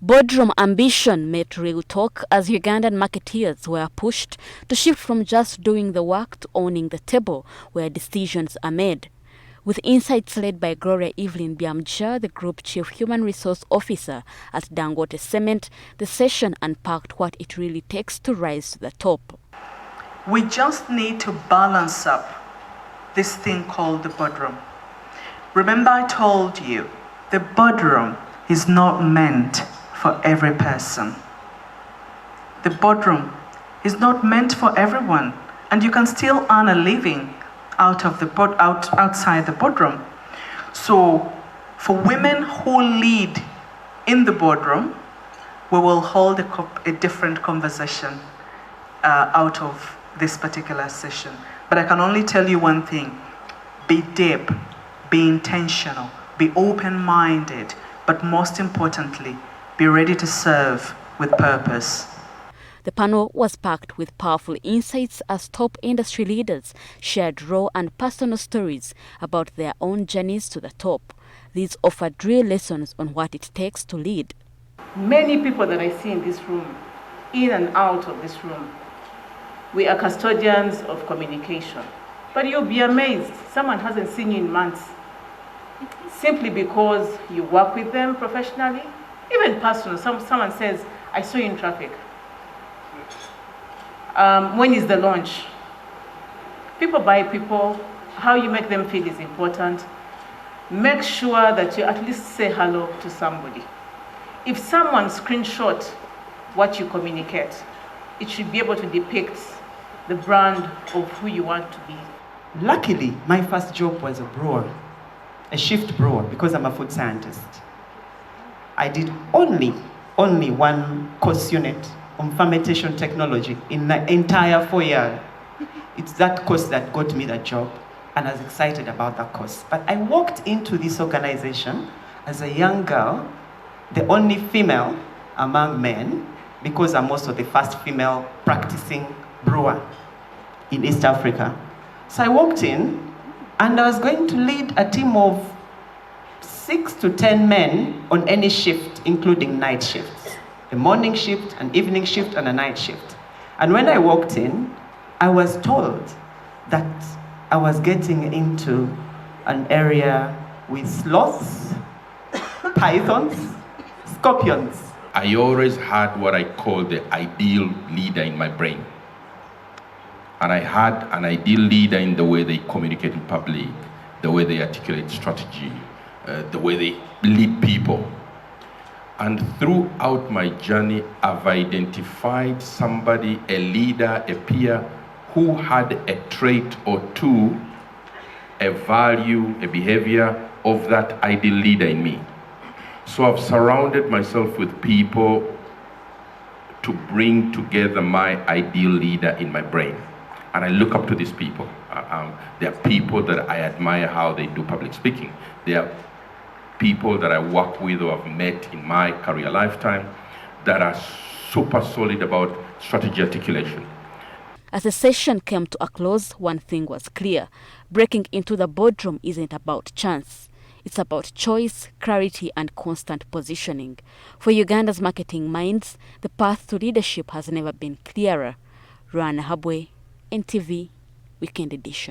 Boardroom ambition met real talk as Ugandan marketeers were pushed to shift from just doing the work to owning the table where decisions are made. With insights led by Gloria Evelyn Byamugisha, the Group Chief Human Resource Officer at Dangote Cement, the session unpacked what it really takes to rise to the top. We just need to balance up this thing called the boardroom. Remember I told you, the boardroom is not meant for every person. The boardroom is not meant for everyone, and you can still earn a living outside the boardroom. So for women who lead in the boardroom, we will hold a different conversation out of this particular session. But I can only tell you one thing: be deep, be intentional, be open-minded, but most importantly, be ready to serve with purpose. The panel was packed with powerful insights as top industry leaders shared raw and personal stories about their own journeys to the top. These offered real lessons on what it takes to lead. Many people that I see in this room, in and out of this room, we are custodians of communication. But you'll be amazed, someone hasn't seen you in months, simply because you work with them professionally, even personal. Someone says, I saw you in traffic. When is the launch? People buy people. How you make them feel is important. Make sure that you at least say hello to somebody. If someone screenshot what you communicate, it should be able to depict the brand of who you want to be. Luckily, my first job was a brewer, a shift brewer, because I'm a food scientist. I did only one course unit on fermentation technology in the entire 4 years. It's that course that got me that job, and I was excited about that course. But I walked into this organization as a young girl, the only female among men, because I'm also the first female practicing brewer in East Africa. So I walked in, and I was going to lead a team of 6 to 10 men on any shift, including night shifts. A morning shift, an evening shift, and a night shift. And when I walked in, I was told that I was getting into an area with sloths, pythons, scorpions. I always had what I call the ideal leader in my brain. And I had an ideal leader in the way they communicate in public, the way they articulate strategy, the way they lead people. And throughout my journey, I've identified somebody, a leader, a peer, who had a trait or two, a value, a behavior of that ideal leader in me. So I've surrounded myself with people to bring together my ideal leader in my brain. And I look up to these people. They are people that I admire how they do public speaking. They are people that I work with or have met in my career lifetime that are super solid about strategy articulation. As the session came to a close, one thing was clear. Breaking into the boardroom isn't about chance. It's about choice, clarity, and constant positioning. For Uganda's marketing minds, the path to leadership has never been clearer. Rana Habwe, NTV, Weekend Edition.